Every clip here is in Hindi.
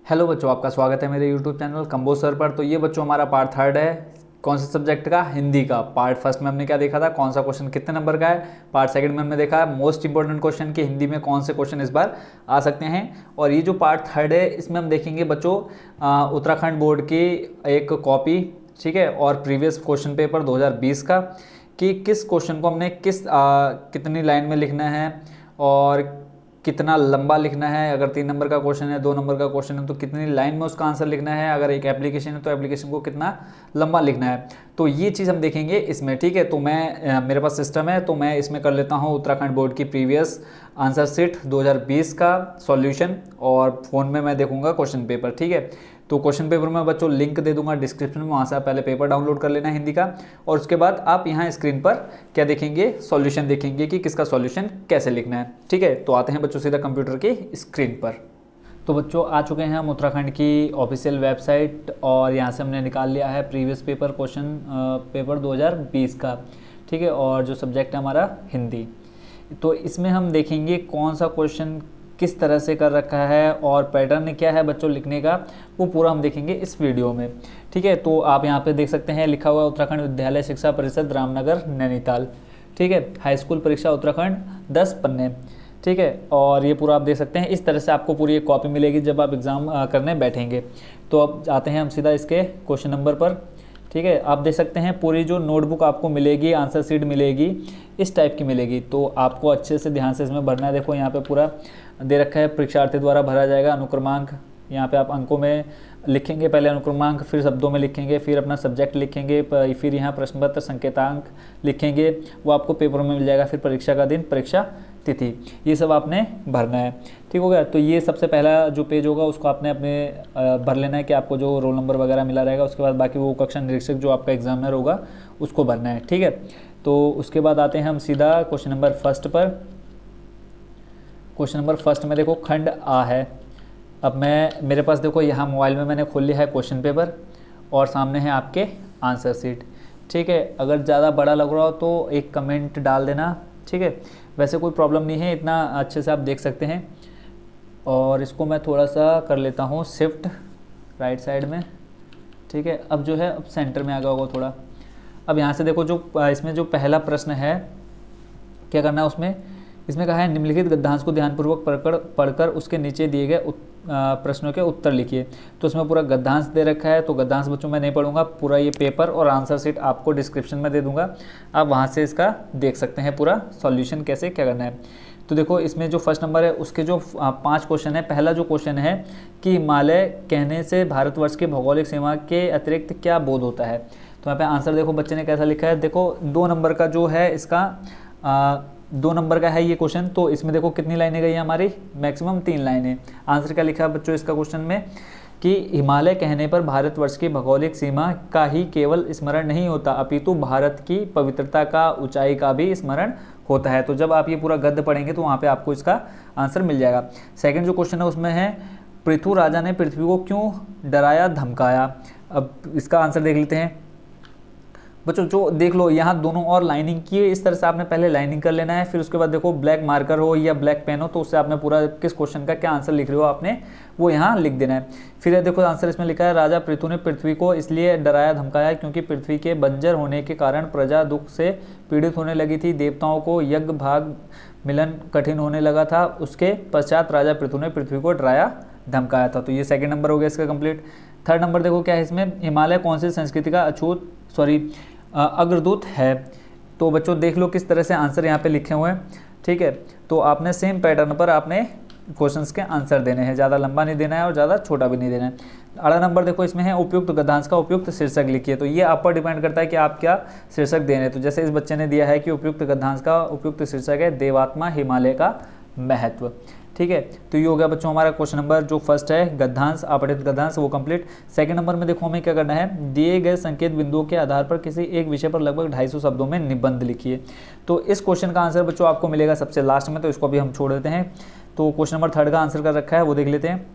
हेलो बच्चों, आपका स्वागत है मेरे यूट्यूब चैनल कंबोज सर पर। तो ये बच्चों हमारा पार्ट थर्ड है। कौन से सब्जेक्ट का? हिंदी का। पार्ट फर्स्ट में हमने क्या देखा था, कौन सा क्वेश्चन कितने नंबर का है। पार्ट सेकंड में हमने देखा है मोस्ट इंपॉर्टेंट क्वेश्चन कि हिंदी में कौन से क्वेश्चन इस बार आ सकते हैं। और ये जो पार्ट थर्ड है इसमें हम देखेंगे बच्चों उत्तराखंड बोर्ड की एक कॉपी, ठीक है, और प्रीवियस क्वेश्चन पेपर 2020 का कि किस क्वेश्चन को हमने कितनी लाइन में लिखना है और कितना लंबा लिखना है। अगर 3 नंबर का क्वेश्चन है, 2 नंबर का क्वेश्चन है तो कितनी लाइन में उसका आंसर लिखना है। अगर एक एप्लीकेशन है तो एप्लीकेशन को कितना लंबा लिखना है। तो ये चीज़ हम देखेंगे इसमें, ठीक है। तो मेरे पास सिस्टम है तो मैं इसमें कर लेता हूँ उत्तराखंड बोर्ड की प्रीवियस आंसर शीट 2020 का सॉल्यूशन, और फ़ोन में मैं देखूंगा क्वेश्चन पेपर, ठीक है। तो क्वेश्चन पेपर में बच्चों लिंक दे दूंगा डिस्क्रिप्शन में, वहाँ से आप पहले पेपर डाउनलोड कर लेना हिंदी का, और उसके बाद आप यहाँ स्क्रीन पर क्या देखेंगे, सॉल्यूशन देखेंगे कि किसका सॉल्यूशन कैसे लिखना है, ठीक है। तो आते हैं बच्चों सीधा कंप्यूटर की स्क्रीन पर। तो बच्चों आ चुके हैं हम उत्तराखंड की ऑफिशियल वेबसाइट, और यहाँ से हमने निकाल लिया है प्रीवियस पेपर क्वेश्चन पेपर 2020 का, ठीक है। और जो सब्जेक्ट है हमारा हिंदी, तो इसमें हम देखेंगे कौन सा क्वेश्चन किस तरह से कर रखा है और पैटर्न क्या है बच्चों लिखने का, वो पूरा हम देखेंगे इस वीडियो में, ठीक है। तो आप यहाँ पे देख सकते हैं लिखा हुआ उत्तराखंड विद्यालय शिक्षा परिषद रामनगर नैनीताल, ठीक है। हाई स्कूल परीक्षा उत्तराखंड 10 पन्ने, ठीक है। और ये पूरा आप देख सकते हैं, इस तरह से आपको पूरी एक कॉपी मिलेगी जब आप एग्ज़ाम करने बैठेंगे। तो अब आते हैं हम सीधा इसके क्वेश्चन नंबर पर, ठीक है। आप देख सकते हैं पूरी जो नोटबुक आपको मिलेगी, आंसर शीट मिलेगी, इस टाइप की मिलेगी। तो आपको अच्छे से ध्यान से इसमें भरना है। देखो यहाँ पे पूरा दे रखा है, परीक्षार्थी द्वारा भरा जाएगा अनुक्रमांक। यहाँ पे आप अंकों में लिखेंगे, पहले अनुक्रमांक, फिर शब्दों में लिखेंगे, फिर अपना सब्जेक्ट लिखेंगे, फिर यहाँ प्रश्न पत्र संकेतांक लिखेंगे, वो आपको पेपर में मिल जाएगा। फिर परीक्षा का दिन, परीक्षा तिथि, ये सब आपने भरना है, ठीक हो गया। तो ये सबसे पहला जो पेज होगा उसको आपने अपने भर लेना है कि आपको जो रोल नंबर वगैरह मिला रहेगा। उसके बाद बाकी वो कक्षा निरीक्षक जो आपका एग्जामिनर होगा उसको भरना है, ठीक है। तो उसके बाद आते हैं हम सीधा क्वेश्चन नंबर फर्स्ट पर। क्वेश्चन नंबर फर्स्ट में देखो खंड आ है। अब मेरे पास देखो यहाँ मोबाइल में मैंने खोल लिया है क्वेश्चन पेपर, और सामने है आपके आंसर शीट, ठीक है। अगर ज़्यादा बड़ा लग रहा हो तो एक कमेंट डाल देना, ठीक है। वैसे कोई प्रॉब्लम नहीं है, इतना अच्छे से आप देख सकते हैं। और इसको मैं थोड़ा सा कर लेता हूँ शिफ्ट राइट साइड में, ठीक है। अब जो है अब सेंटर में आ गया होगा थोड़ा। अब यहाँ से देखो जो इसमें जो पहला प्रश्न है, क्या करना है उसमें, इसमें कहा है निम्नलिखित गद्यांश को ध्यानपूर्वक पढ़कर उसके नीचे दिए गए प्रश्नों के उत्तर लिखिए। तो इसमें पूरा गद्यांश दे रखा है, तो गद्यांश बच्चों मैं नहीं पढ़ूंगा, पूरा ये पेपर और आंसर शीट आपको डिस्क्रिप्शन में दे दूंगा, आप वहाँ से इसका देख सकते हैं पूरा सॉल्यूशन कैसे क्या करना है। तो देखो इसमें जो फर्स्ट नंबर है उसके जो 5 क्वेश्चन है। पहला जो क्वेश्चन है कि हिमालय कहने से भारतवर्ष की भौगोलिक सीमा के अतिरिक्त क्या बोध होता है। तो यहाँ पे आंसर देखो बच्चे ने कैसा लिखा है। देखो 2 नंबर का जो है इसका 2 नंबर का है ये क्वेश्चन। तो इसमें देखो कितनी लाइनें गई हैं हमारी, मैक्सिमम 3 लाइनें। आंसर क्या लिखा है बच्चों इसका क्वेश्चन में कि हिमालय कहने पर भारतवर्ष की भौगोलिक सीमा का ही केवल स्मरण नहीं होता, अपितु भारत की पवित्रता का, ऊंचाई का भी स्मरण होता है। तो जब आप ये पूरा गद्य पढ़ेंगे तो वहाँ पे आपको इसका आंसर मिल जाएगा। सेकंड जो क्वेश्चन है उसमें है पृथु राजा ने पृथ्वी को क्यों डराया धमकाया। अब इसका आंसर देख लेते हैं बच्चों। जो देख लो यहाँ दोनों और लाइनिंग की है, इस तरह से आपने पहले लाइनिंग कर लेना है। फिर उसके बाद देखो ब्लैक मार्कर हो या ब्लैक पेन हो तो उससे आपने पूरा किस क्वेश्चन का क्या आंसर लिख रहे हो आपने वो यहाँ लिख देना है। फिर देखो आंसर इसमें लिखा है राजा पृथु ने पृथ्वी को इसलिए डराया धमकाया क्योंकि पृथ्वी के बंजर होने के कारण प्रजा दुख से पीड़ित होने लगी थी, देवताओं को यज्ञ भाग मिलन कठिन होने लगा था, उसके पश्चात राजा पृथु ने पृथ्वी को डराया धमकाया था। तो ये सेकंड नंबर हो गया इसका कंप्लीट। थर्ड नंबर देखो क्या है इसमें, हिमालय कौन सी संस्कृति का अग्रदूत है। तो बच्चों देख लो किस तरह से आंसर यहाँ पे लिखे हुए हैं, ठीक है। तो आपने सेम पैटर्न पर आपने क्वेश्चंस के आंसर देने हैं, ज़्यादा लंबा नहीं देना है और ज़्यादा छोटा भी नहीं देना है। अगला नंबर देखो इसमें है उपयुक्त गद्यांश का उपयुक्त शीर्षक लिखिए। तो ये आप पर डिपेंड करता है कि आप क्या शीर्षक दे रहे हैं। तो जैसे इस बच्चे ने दिया है कि उपयुक्त गद्यांश का उपयुक्त शीर्षक है देवात्मा हिमालय का महत्व, ठीक है। तो ये हो गया बच्चों हमारा क्वेश्चन नंबर जो फर्स्ट है गद्यांश, अपठित गद्यांश, वो कंप्लीट। सेकंड नंबर में देखो हमें क्या करना है, दिए गए संकेत बिंदुओं के आधार पर किसी एक विषय पर लगभग 250 शब्दों में निबंध लिखिए। तो इस क्वेश्चन का आंसर बच्चों आपको मिलेगा सबसे लास्ट में, तो इसको भी हम छोड़ देते हैं। तो क्वेश्चन नंबर थर्ड का आंसर कर रखा है वो देख लेते हैं।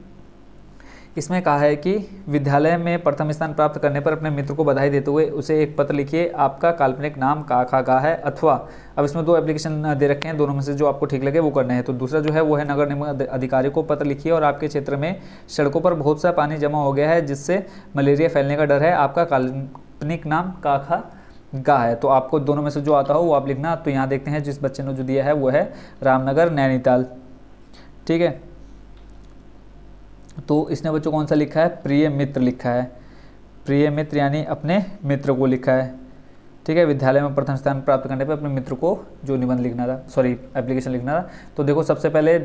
इसमें कहा है कि विद्यालय में प्रथम स्थान प्राप्त करने पर अपने मित्र को बधाई देते हुए उसे एक पत्र लिखिए। आपका काल्पनिक नाम का खा गा है, अथवा अब इसमें दो एप्लीकेशन दे रखे हैं, दोनों में से जो आपको ठीक लगे वो करने हैं। तो दूसरा जो है वो है नगर निगम अधिकारी को पत्र लिखिए और आपके क्षेत्र में सड़कों पर बहुत सा पानी जमा हो गया है जिससे मलेरिया फैलने का डर है। आपका काल्पनिक नाम का खा गा है। तो आपको दोनों में से जो आता हो वो आप लिखना। तो यहाँ देखते हैं जिस बच्चे ने जो दिया है वो है रामनगर नैनीताल, ठीक है। तो इसने बच्चों कौन सा लिखा है, प्रिय मित्र लिखा है, प्रिय मित्र यानी अपने मित्र को लिखा है, ठीक है। विद्यालय में प्रथम स्थान प्राप्त करने पर अपने मित्र को जो निबंध लिखना था, सॉरी एप्लीकेशन लिखना था। तो देखो सबसे पहले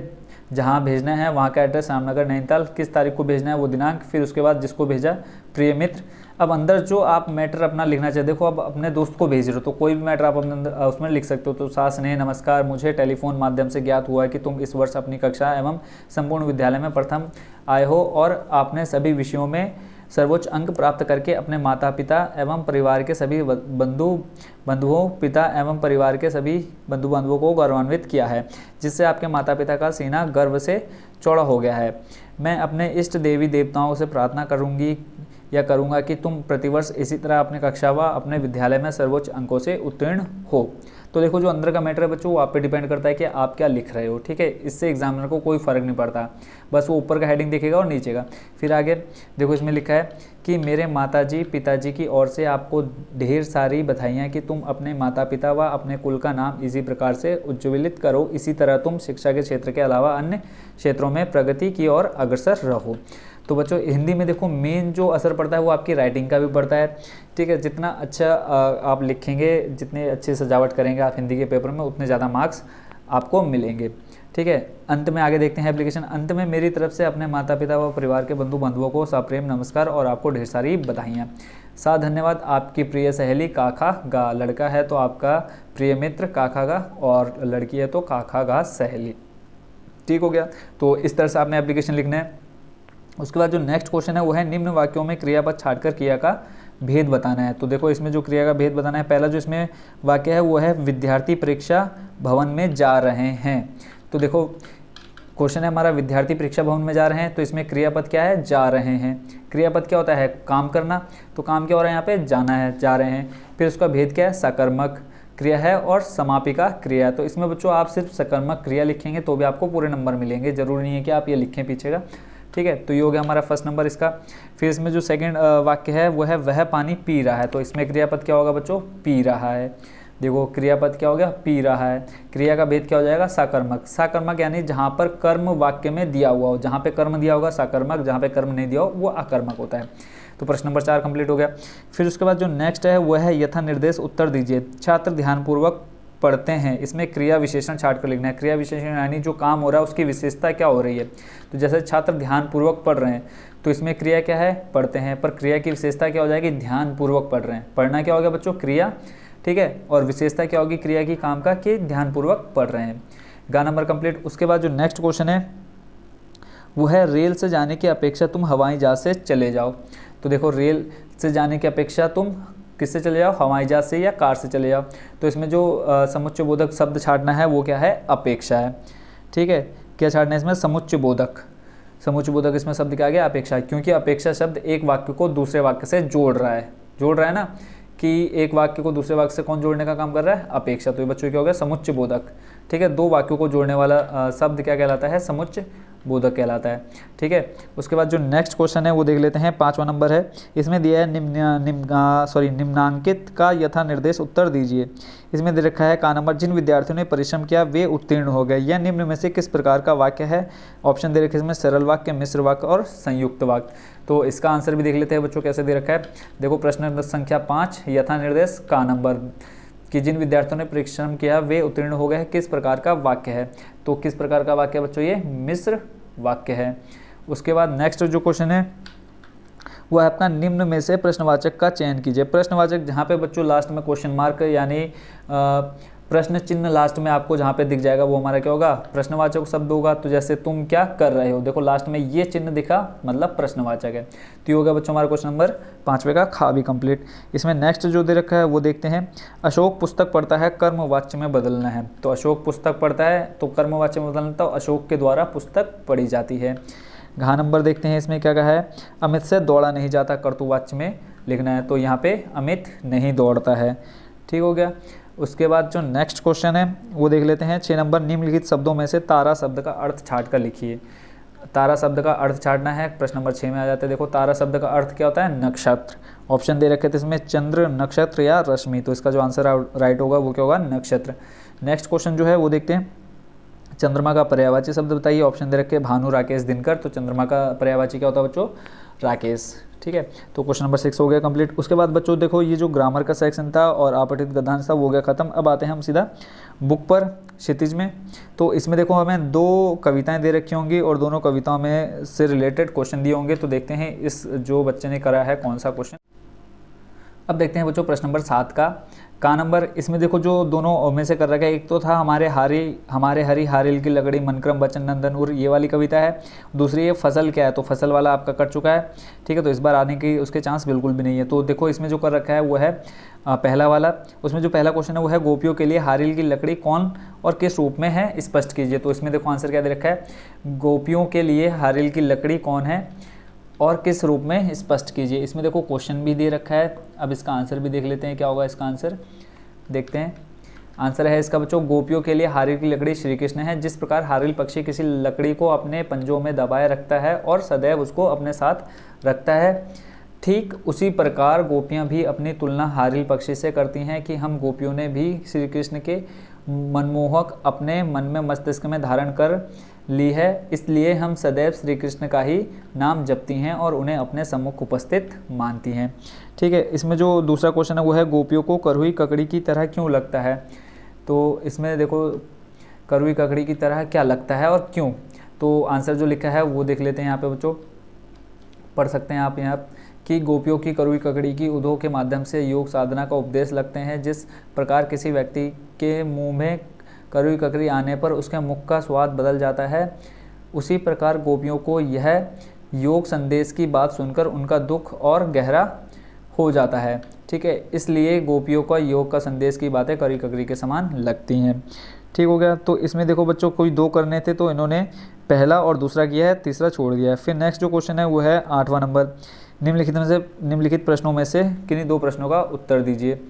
जहाँ भेजना है वहाँ का एड्रेस रामनगर नैनीताल, किस तारीख को भेजना है वो दिनांक, फिर उसके बाद जिसको भेजा प्रिय मित्र। अब अंदर जो आप मैटर अपना लिखना चाहिए, देखो अब अपने दोस्त को भेज रहे हो तो कोई भी मैटर आप अपने अंदर उसमें लिख सकते हो। तो सास ने नमस्कार, मुझे टेलीफोन माध्यम से ज्ञात हुआ है कि तुम इस वर्ष अपनी कक्षा एवं संपूर्ण विद्यालय में प्रथम आए हो और आपने सभी विषयों में सर्वोच्च अंक प्राप्त करके अपने माता पिता एवं परिवार के सभी बंधुओं पिता एवं परिवार के सभी बंधु बांधवों को गौरवान्वित किया है, जिससे आपके माता पिता का सीना गर्व से चौड़ा हो गया है। मैं अपने इष्ट देवी देवताओं से प्रार्थना करूंगा कि तुम प्रतिवर्ष इसी तरह अपने कक्षा व अपने विद्यालय में सर्वोच्च अंकों से उत्तीर्ण हो। तो देखो जो अंदर का मैटर है बच्चों वो आप पे डिपेंड करता है कि आप क्या लिख रहे हो, ठीक है। इससे एग्जामिनर को कोई फर्क नहीं पड़ता, बस वो ऊपर का हेडिंग देखेगा और नीचे का। फिर आगे देखो इसमें लिखा है कि मेरे माताजी पिताजी की ओर से आपको ढेर सारी बधाइयाँ कि तुम अपने माता पिता व अपने कुल का नाम इसी प्रकार से उज्ज्वलित करो, इसी तरह तुम शिक्षा के क्षेत्र के अलावा अन्य क्षेत्रों में प्रगति की ओर अग्रसर रहो। तो बच्चों हिंदी में देखो मेन जो असर पड़ता है वो आपकी राइटिंग का भी पड़ता है, ठीक है। जितना अच्छा आप लिखेंगे, जितने अच्छे सजावट करेंगे आप हिंदी के पेपर में, उतने ज़्यादा मार्क्स आपको मिलेंगे, ठीक है। अंत में आगे देखते हैं एप्लीकेशन। अंत में मेरी तरफ से अपने माता पिता व परिवार के बंधु बांधवों को सप्रेम नमस्कार और आपको ढेर सारी बधाइयाँ। सा धन्यवाद आपकी प्रिय सहेली काखा गा। लड़का है तो आपका प्रिय मित्र काखा गा और लड़की है तो काखा गा सहेली, ठीक हो गया। तो इस तरह से आपने एप्लीकेशन लिखना है। उसके बाद जो नेक्स्ट क्वेश्चन है वो है निम्न वाक्यों में क्रियापद छाटकर क्रिया का भेद बताना है। तो देखो इसमें जो क्रिया का भेद बताना है, पहला जो इसमें वाक्य है वो है विद्यार्थी परीक्षा भवन में जा रहे हैं। तो देखो क्वेश्चन है हमारा विद्यार्थी परीक्षा भवन में जा रहे हैं, तो इसमें क्रियापद क्या है, जा रहे हैं। क्रियापद क्या होता है, काम करना, तो काम क्या हो रहा है यहाँ पे, जाना है, जा रहे हैं। फिर उसका भेद क्या है, सकर्मक क्रिया है और समापिका क्रिया। तो इसमें बच्चों आप सिर्फ सकर्मक क्रिया लिखेंगे तो भी आपको पूरे नंबर मिलेंगे, जरूरी नहीं है कि आप ये लिखें पीछे का, ठीक है। तो ये हो गया हमारा फर्स्ट नंबर इसका। फिर इसमें जो सेकंड वाक्य है वो है वह पानी पी रहा है। तो इसमें क्रियापद क्या होगा बच्चों, पी रहा है। देखो क्रियापद क्या हो गया, पी रहा है। क्रिया का भेद क्या हो जाएगा, साकर्मक। साकर्मक यानी जहाँ पर कर्म वाक्य में दिया हुआ हो, जहाँ पे कर्म दिया होगा साकर्मक, जहाँ पे कर्म नहीं दिया हो वो अकर्मक होता है। तो प्रश्न नंबर 4 कंप्लीट हो गया। फिर उसके बाद जो नेक्स्ट है वो है यथा निर्देश उत्तर दीजिए। छात्र ध्यानपूर्वक पढ़ते हैं। इसमें क्रिया विशेषण छाट कर लिखना है। क्रिया विशेषण यानी जो काम हो रहा है उसकी विशेषता क्या हो रही है। तो जैसे छात्र ध्यानपूर्वक पढ़ रहे हैं तो इसमें क्रिया क्या है, पढ़ते हैं, पर क्रिया की विशेषता क्या हो जाएगी, ध्यानपूर्वक पढ़ रहे हैं। पढ़ना क्या होगा बच्चों, क्रिया, ठीक है, और विशेषता क्या होगी क्रिया की, काम का, कि ध्यानपूर्वक पढ़ रहे हैं। गा नंबर कंप्लीट। उसके बाद जो नेक्स्ट क्वेश्चन है वो है रेल से जाने की अपेक्षा तुम हवाई जहाज से चले जाओ। तो देखो रेल से जाने की अपेक्षा तुम किससे चले जाओ, हवाई जहाज से या कार से चले जाओ। तो इसमें जो समुच्चय बोधक शब्द छाटना है वो क्या है, अपेक्षा है, ठीक है। क्या छाटना है इसमें, समुच्चय बोधक। समुच्चय बोधक इसमें शब्द क्या आ गया, अपेक्षा, क्योंकि अपेक्षा शब्द एक वाक्य को दूसरे वाक्य से जोड़ रहा है ना, कि एक वाक्य को दूसरे वाक्य से कौन जोड़ने का काम कर रहा है, अपेक्षा। तो ये बच्चों क्या हो गया, समुच्चय बोधक, ठीक है। दो वाक्यों को जोड़ने वाला शब्द क्या कहलाता है, समुच्चय बोधक कहलाता है, ठीक है। उसके बाद जो नेक्स्ट क्वेश्चन है वो देख लेते हैं, 5वां नंबर है। इसमें दिया है निम्नांकित का यथा निर्देश उत्तर दीजिए। इसमें दे रखा है का नंबर, जिन विद्यार्थियों ने परिश्रम किया वे उत्तीर्ण हो गए। यह निम्न में से किस प्रकार का वाक्य है। ऑप्शन दे रखे इसमें सरल वाक्य, मिश्र वाक्य और संयुक्त वाक्य। तो इसका आंसर भी देख लेते हैं बच्चों कैसे दे रखा है। देखो प्रश्न संख्या 5 यथा निर्देश का नंबर कि जिन विद्यार्थियों ने परिश्रम किया वे उत्तीर्ण हो गए, किस प्रकार का वाक्य है। तो किस प्रकार का वाक्य है बच्चों, ये मिश्र वाक्य है। उसके बाद नेक्स्ट जो क्वेश्चन है वो आपका निम्न में से प्रश्नवाचक का चयन कीजिए। प्रश्नवाचक जहाँ पे बच्चों लास्ट में क्वेश्चन मार्क यानी प्रश्न चिन्ह लास्ट में आपको जहाँ पे दिख जाएगा वो हमारा क्या होगा, प्रश्नवाचक शब्द होगा। तो जैसे तुम क्या कर रहे हो, देखो लास्ट में ये चिन्ह दिखा मतलब प्रश्नवाचक है। तो ये होगा बच्चों हमारा क्वेश्चन नंबर 5वें का खा भी कंप्लीट। इसमें नेक्स्ट जो दे रखा है वो देखते हैं। अशोक पुस्तक पढ़ता है, कर्मवाच्य में बदलना है। तो अशोक पुस्तक पढ़ता है तो कर्मवाच्य में बदलना, तो अशोक के द्वारा पुस्तक पढ़ी जाती है। घ नंबर देखते हैं, इसमें क्या कहा है, अमित से दौड़ा नहीं जाता, कर्तृवाच्य में लिखना है, तो यहाँ पे अमित नहीं दौड़ता है। ठीक हो गया। उसके बाद जो नेक्स्ट क्वेश्चन है वो देख लेते हैं। 6 नंबर, निम्नलिखित शब्दों में से तारा शब्द का अर्थ छाट कर लिखिए। तारा शब्द का अर्थ छाटना है, प्रश्न नंबर 6 में आ जाता है। देखो तारा शब्द का अर्थ क्या होता है, नक्षत्र। ऑप्शन दे रखे थे इसमें, चंद्र, नक्षत्र या रश्मि, तो इसका जो आंसर राइट होगा वो क्या होगा, नक्षत्र। नेक्स्ट क्वेश्चन जो है वो देखते हैं, चंद्रमा का पर्यायवाची शब्द बताइए। ऑप्शन दे रखे भानु, राकेश, दिनकर, तो चंद्रमा का पर्यायवाची क्या होता है बच्चों, राकेश। ठीक है, तो क्वेश्चन नंबर 6 हो गया कंप्लीट। उसके बाद बच्चों देखो ये जो ग्रामर का सेक्शन था और अपठित गद्यांश था वो हो गया खत्म। अब आते हैं हम सीधा बुक पर, क्षितिज में। तो इसमें देखो हमें 2 कविताएं दे रखी होंगी और दोनों कविताओं में से रिलेटेड क्वेश्चन दिए होंगे। तो देखते हैं इस जो बच्चे ने करा है कौन सा क्वेश्चन। अब देखते हैं बच्चों प्रश्न नंबर 7 का नंबर। इसमें देखो जो दोनों में से कर रखा है, एक तो था हमारे हरी हारिल की लकड़ी, मनक्रम बचन नंदन उर, ये वाली कविता है। दूसरी ये फसल क्या है, तो फसल वाला आपका कट चुका है। ठीक है, तो इस बार आने की उसके चांस बिल्कुल भी नहीं है। तो देखो इसमें जो कर रखा है वो है पहला वाला। उसमें जो पहला क्वेश्चन है वो है गोपियों के लिए हारिल की लकड़ी कौन और किस रूप में है, स्पष्ट कीजिए। तो इसमें देखो आंसर क्या दे रखा है, गोपियों के लिए हारिल की लकड़ी कौन है और किस रूप में, स्पष्ट कीजिए। इसमें देखो क्वेश्चन भी दे रखा है। अब इसका आंसर भी देख लेते हैं, क्या होगा इसका आंसर, देखते हैं। आंसर है इसका बच्चों, गोपियों के लिए हारिल की लकड़ी श्री कृष्ण है। जिस प्रकार हारिल पक्षी किसी लकड़ी को अपने पंजों में दबाए रखता है और सदैव उसको अपने साथ रखता है, ठीक उसी प्रकार गोपियाँ भी अपनी तुलना हारिल पक्षी से करती हैं कि हम गोपियों ने भी श्री कृष्ण के मनमोहक अपने मन में मस्तिष्क में धारण कर ली है, इसलिए हम सदैव श्री कृष्ण का ही नाम जपती हैं और उन्हें अपने सम्मुख उपस्थित मानती हैं। ठीक है, इसमें जो दूसरा क्वेश्चन है वो है गोपियों को करुई ककड़ी की तरह क्यों लगता है। तो इसमें देखो करुई ककड़ी की तरह क्या लगता है और क्यों, तो आंसर जो लिखा है वो देख लेते हैं। यहाँ पे बच्चों पढ़ सकते हैं आप यहाँ कि गोपियों की करुई ककड़ी की उदों के माध्यम से योग साधना का उपदेश लगते हैं। जिस प्रकार किसी व्यक्ति के मुंह में करुई ककड़ी आने पर उसके मुख का स्वाद बदल जाता है, उसी प्रकार गोपियों को यह योग संदेश की बात सुनकर उनका दुख और गहरा हो जाता है। ठीक है, इसलिए गोपियों का योग का संदेश की बातें करुई ककड़ी के समान लगती हैं। ठीक हो गया। तो इसमें देखो बच्चों कोई 2 करने थे तो इन्होंने पहला और दूसरा किया है, तीसरा छोड़ दिया है। फिर नेक्स्ट जो क्वेश्चन है वो है 8वां नंबर, निम्नलिखित प्रश्नों में से किन्हीं 2 प्रश्नों का उत्तर दीजिए।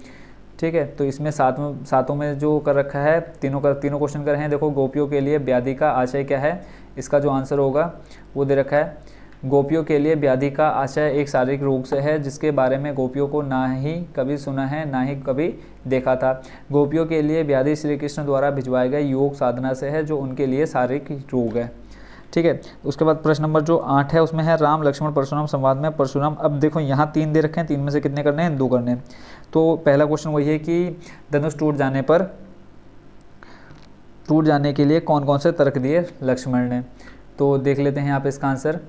ठीक है, तो इसमें सातों में जो कर रखा है, तीनों क्वेश्चन कर रहे हैं। देखो गोपियों के लिए व्याधि का आशय क्या है, इसका जो आंसर होगा वो दे रखा है, गोपियों के लिए व्याधि का आशय एक शारीरिक रोग से है जिसके बारे में गोपियों को ना ही कभी सुना है ना ही कभी देखा था। गोपियों के लिए व्याधि श्री कृष्ण द्वारा भिजवाए गए योग साधना से है जो उनके लिए शारीरिक रोग है। ठीक है, उसके बाद प्रश्न नंबर जो 8 है उसमें है राम लक्ष्मण परशुराम संवाद में परशुराम। अब देखो यहाँ 3 दे रखे हैं, 3 में से कितने करने हैं, 2 करने हैं। तो पहला क्वेश्चन वही है कि धनुष टूट जाने के लिए कौन कौन से तर्क दिए लक्ष्मण ने। तो देख लेते हैं यहाँ पे इसका आंसर।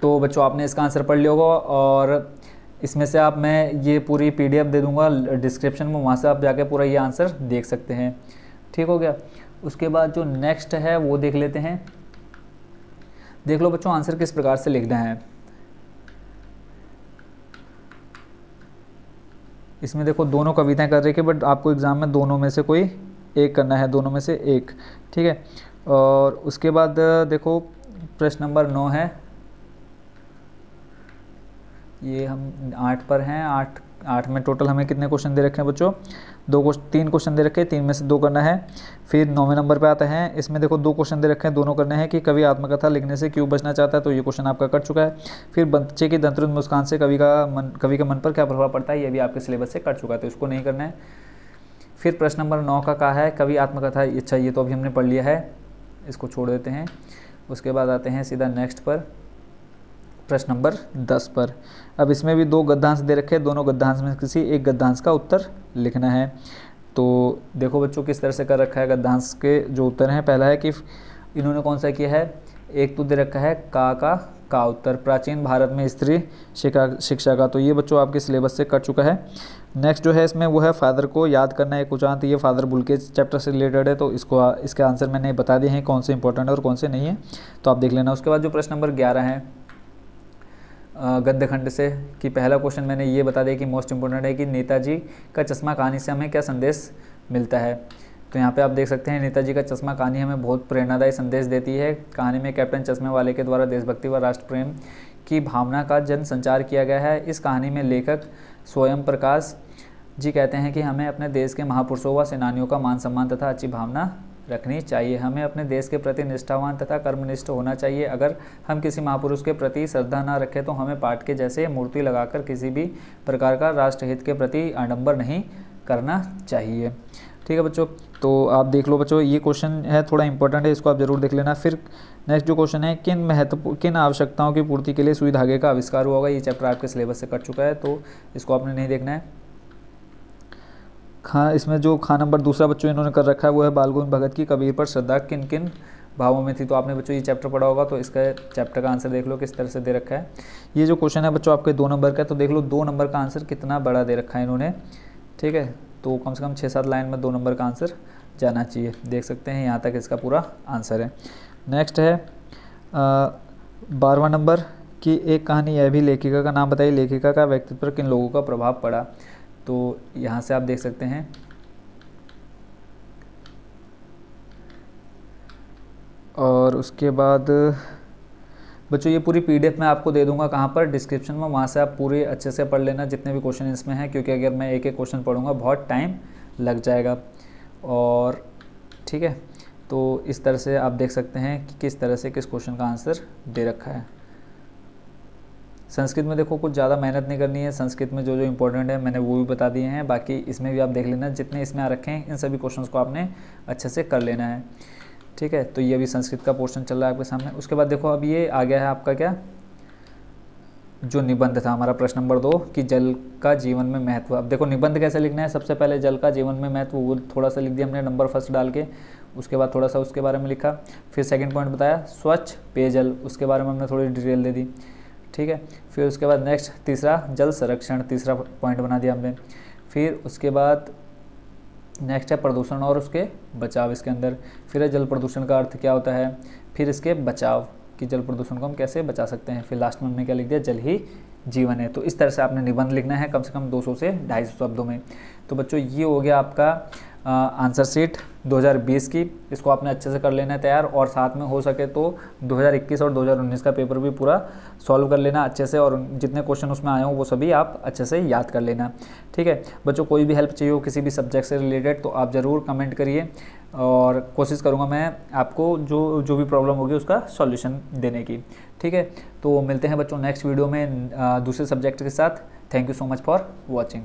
तो बच्चों आपने इसका आंसर पढ़ लिया होगा और इसमें से मैं ये पूरी PDF दे दूंगा डिस्क्रिप्शन में, वहाँ से आप जाके पूरा ये आंसर देख सकते हैं। ठीक हो गया। उसके बाद जो नेक्स्ट है वो देख लेते हैं। देख लो बच्चों आंसर किस प्रकार से लिखना है। इसमें देखो दोनों कविताएं कर रही है बट आपको एग्जाम में दोनों में से कोई एक करना है, दोनों में से एक। ठीक है, और उसके बाद देखो प्रश्न नंबर 9 है, ये हम 8 पर हैं। 8 में टोटल हमें कितने क्वेश्चन दे रखे हैं बच्चों, 3 क्वेश्चन दे रखे हैं, 3 में से 2 करना है। फिर 9वें नंबर पे आता है, इसमें देखो 2 क्वेश्चन दे रखे हैं, दोनों करने हैं कि कवि आत्मकथा लिखने से क्यों बचना चाहता है, तो ये क्वेश्चन आपका कट चुका है। फिर बच्चे की दंतरुद मुस्कान से कवि के मन पर क्या प्रभाव पड़ता है, ये भी आपके सिलेबस से कट चुका है, तो इसको नहीं करना है। फिर प्रश्न नंबर 9 का कहा है कवि आत्मकथा, अच्छा ये तो अभी हमने पढ़ लिया है, इसको छोड़ देते हैं। उसके बाद आते हैं सीधा नेक्स्ट पर, प्रश्न नंबर 10 पर। अब इसमें भी 2 गद्यांश दे रखे हैं, दोनों गद्यांश में किसी एक गद्यांश का उत्तर लिखना है। तो देखो बच्चों किस तरह से कर रखा है गद्यांश के जो उत्तर हैं। पहला है कि इन्होंने कौन सा किया है, एक तो दे रखा है का उत्तर, प्राचीन भारत में स्त्री शिक्षा का, तो ये बच्चों आपके सिलेबस से कट चुका है। नेक्स्ट जो है इसमें वो है फादर को याद करना एक उचांत, ये फादर बुल्के चैप्टर से रिलेटेड है, तो इसके आंसर मैंने बता दिए हैं कौन से इंपॉर्टेंट है और कौन से नहीं है, तो आप देख लेना। उसके बाद जो प्रश्न नंबर 11 है गद्य खंड से, कि पहला क्वेश्चन मैंने ये बता दिया कि मोस्ट इंपोर्टेंट है कि नेताजी का चश्मा कहानी से हमें क्या संदेश मिलता है। तो यहाँ पे आप देख सकते हैं नेताजी का चश्मा कहानी हमें बहुत प्रेरणादायी संदेश देती है। कहानी में कैप्टन चश्मे वाले के द्वारा देशभक्ति व राष्ट्र प्रेम की भावना का जन संचार किया गया है। इस कहानी में लेखक स्वयं प्रकाश जी कहते हैं कि हमें अपने देश के महापुरुषों व सेनानियों का मान सम्मान तथा अच्छी भावना रखनी चाहिए। हमें अपने देश के प्रति निष्ठावान तथा कर्मनिष्ठ होना चाहिए। अगर हम किसी महापुरुष के प्रति श्रद्धा न रखें तो हमें पाठ के जैसे मूर्ति लगाकर किसी भी प्रकार का राष्ट्रहित के प्रति आडंबर नहीं करना चाहिए। ठीक है बच्चों, तो आप देख लो बच्चों, ये क्वेश्चन है थोड़ा इंपॉर्टेंट है, इसको आप जरूर देख लेना। फिर नेक्स्ट जो क्वेश्चन है, किन आवश्यकताओं की पूर्ति के लिए सुई धागे का आविष्कार हुआ होगा। ये चैप्टर आपके सिलेबस से कट चुका है तो इसको आपने नहीं देखना है। इसमें जो नंबर दूसरा बच्चों इन्होंने कर रखा है वो है बाल गोविंद भगत की कबीर पर श्रद्धा किन किन भावों में थी। तो आपने बच्चों ये चैप्टर पढ़ा होगा तो इसका चैप्टर का आंसर देख लो किस तरह से दे रखा है। ये जो क्वेश्चन है बच्चों आपके 2 नंबर का है, तो देख लो 2 नंबर का आंसर कितना बड़ा दे रखा है इन्होंने। ठीक है, तो कम से कम 6-7 लाइन में 2 नंबर का आंसर जाना चाहिए। देख सकते हैं यहाँ तक इसका पूरा आंसर है। नेक्स्ट है 12वां नंबर की एक कहानी यह भी लेखिका का नाम बताइए। लेखिका का व्यक्तित्व पर किन लोगों का प्रभाव पड़ा। तो यहाँ से आप देख सकते हैं और उसके बाद बच्चों ये पूरी पीडीएफ मैं आपको दे दूंगा कहाँ पर, डिस्क्रिप्शन में, वहाँ से आप पूरे अच्छे से पढ़ लेना जितने भी क्वेश्चन इसमें हैं, क्योंकि अगर मैं एक एक क्वेश्चन पढ़ूंगा बहुत टाइम लग जाएगा। और ठीक है, तो इस तरह से आप देख सकते हैं कि किस तरह से किस क्वेश्चन का आंसर दे रखा है। संस्कृत में देखो कुछ ज़्यादा मेहनत नहीं करनी है, संस्कृत में जो जो इंपॉर्टेंट है मैंने वो भी बता दिए हैं, बाकी इसमें भी आप देख लेना जितने इसमें आ रखे हैं इन सभी क्वेश्चंस को आपने अच्छे से कर लेना है। ठीक है, तो ये अभी संस्कृत का पोर्शन चल रहा है आपके सामने। उसके बाद देखो अब ये आ गया है आपका क्या, जो निबंध था हमारा प्रश्न नंबर 2 कि जल का जीवन में महत्व। अब देखो निबंध कैसे लिखना है, सबसे पहले जल का जीवन में महत्व वो थोड़ा सा लिख दिया हमने नंबर फर्स्ट डाल के, उसके बाद थोड़ा सा उसके बारे में लिखा, फिर सेकंड पॉइंट बताया स्वच्छ पेयजल, उसके बारे में हमने थोड़ी डिटेल दे दी। ठीक है, फिर उसके बाद नेक्स्ट तीसरा जल संरक्षण, तीसरा पॉइंट बना दिया हमने। फिर उसके बाद नेक्स्ट है प्रदूषण और उसके बचाव इसके अंदर। फिर है जल प्रदूषण का अर्थ क्या होता है, फिर इसके बचाव कि जल प्रदूषण को हम कैसे बचा सकते हैं, फिर लास्ट में हमने क्या लिख दिया, जल ही जीवन है। तो इस तरह से आपने निबंध लिखना है कम से कम 200 से 250 शब्दों में। तो बच्चों ये हो गया आपका आंसर शीट 2020 की, इसको आपने अच्छे से कर लेना है तैयार, और साथ में हो सके तो 2021 और 2019 का पेपर भी पूरा सॉल्व कर लेना अच्छे से, और जितने क्वेश्चन उसमें आए हों वो सभी आप अच्छे से याद कर लेना। ठीक है बच्चों, कोई भी हेल्प चाहिए हो किसी भी सब्जेक्ट से रिलेटेड तो आप ज़रूर कमेंट करिए, और कोशिश करूँगा मैं आपको जो भी प्रॉब्लम होगी उसका सॉल्यूशन देने की। ठीक है, तो मिलते हैं बच्चों नेक्स्ट वीडियो में दूसरे सब्जेक्ट के साथ। Thank you so much for watching.